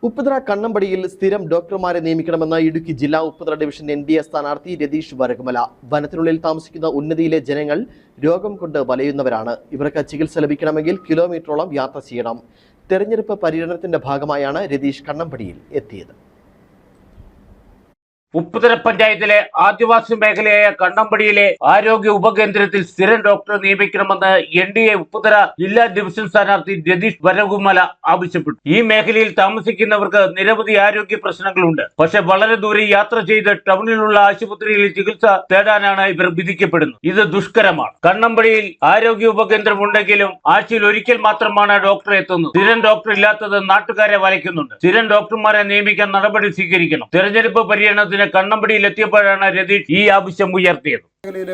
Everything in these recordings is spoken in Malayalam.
ഉപ്പുതറ കണ്ണമ്പടിയിൽ സ്ഥിരം ഡോക്ടർമാരെ നിയമിക്കണമെന്ന് ഇടുക്കി ജില്ലാ ഉപ്പുതറ ഡിവിഷൻ NDA സ്ഥാനാർത്ഥി രതീഷ് വരകുമല. വനത്തിനുള്ളിൽ താമസിക്കുന്ന ഉന്നതിയിലെ ജനങ്ങൾ രോഗം കൊണ്ട് വലയുന്നവരാണ്. ഇവർക്ക് ചികിത്സ ലഭിക്കണമെങ്കിൽ കിലോമീറ്ററോളം യാത്ര ചെയ്യണം. തെരഞ്ഞെടുപ്പ് പര്യടനത്തിന്റെ ഭാഗമായാണ് രതീഷ് കണ്ണമ്പടിയിൽ എത്തിയത്. ഉപ്പുതറ പഞ്ചായത്തിലെ ആദിവാസി മേഖലയായ കണ്ണമ്പടിയിലെ ആരോഗ്യ ഉപകേന്ദ്രത്തിൽ സ്ഥിരം ഡോക്ടറെ നിയമിക്കണമെന്ന് NDA ഉപ്പുതറ ജില്ലാ ഡിവിഷൻ സ്ഥാനാർത്ഥി രതീഷ് വരകുമല ആവശ്യപ്പെട്ടു. ഈ മേഖലയിൽ താമസിക്കുന്നവർക്ക് നിരവധി ആരോഗ്യ പ്രശ്നങ്ങളുണ്ട്. പക്ഷെ വളരെ ദൂരെ യാത്ര ചെയ്ത് ടൗണിലുള്ള ആശുപത്രിയിൽ ചികിത്സ തേടാനാണ് ഇവർ വിധിക്കപ്പെടുന്നത്. ഇത് ദുഷ്കരമാണ്. കണ്ണമ്പടിയിൽ ആരോഗ്യ ഉപകേന്ദ്രം ഉണ്ടെങ്കിലും ആഴ്ചയിൽ ഒരിക്കൽ മാത്രമാണ് ഡോക്ടർ എത്തുന്നത്. സ്ഥിരം ഡോക്ടർ ഇല്ലാത്തത് നാട്ടുകാരെ വലയ്ക്കുന്നുണ്ട്. സ്ഥിരം ഡോക്ടർമാരെ നിയമിക്കാൻ നടപടി സ്വീകരിക്കണം. തെരഞ്ഞെടുപ്പ് പര്യടനത്തിന് കണ്ണമ്പടിയിൽ എത്തിയപ്പോഴാണ് രതീഷ് ഈ ആവശ്യം ഉയർത്തിയത്.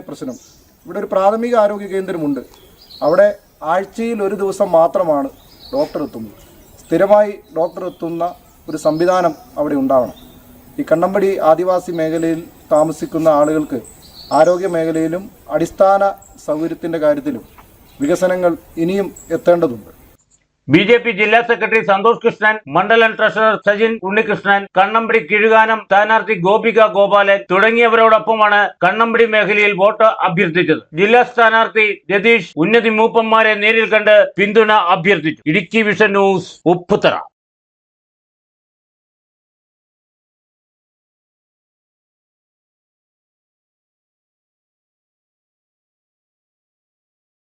പ്രശ്നം ഇവിടെ ഒരു പ്രാഥമിക ആരോഗ്യ കേന്ദ്രമുണ്ട്. അവിടെ ആഴ്ചയിൽ ഒരു ദിവസം മാത്രമാണ് ഡോക്ടർ എത്തുന്നത്. സ്ഥിരമായി ഡോക്ടർ എത്തുന്ന ഒരു സംവിധാനം അവിടെ ഉണ്ടാവണം. ഈ കണ്ണമ്പടി ആദിവാസി മേഖലയിൽ താമസിക്കുന്ന ആളുകൾക്ക് ആരോഗ്യ മേഖലയിലും അടിസ്ഥാന സൗകര്യത്തിൻ്റെ കാര്യത്തിലും വികസനങ്ങൾ ഇനിയും എത്തേണ്ടതുണ്ട്. BJP ജില്ലാ സെക്രട്ടറി സന്തോഷ് കൃഷ്ണൻ, മണ്ഡലം ട്രഷറർ സജിൻ ഉണ്ണികൃഷ്ണൻ, കണ്ണമ്പടി കിഴുകാനം സ്ഥാനാർത്ഥി ഗോപിക ഗോപാലൻ തുടങ്ങിയവരോടൊപ്പമാണ് കണ്ണമ്പടി മേഖലയിൽ വോട്ട് അഭ്യർത്ഥിച്ചത്. ജില്ലാ സ്ഥാനാർത്ഥി രതീഷ് ഉന്നതി മൂപ്പന്മാരെ നേരിൽ കണ്ട് പിന്തുണ അഭ്യർത്ഥിച്ചു. Idukki vision news, Upputhara.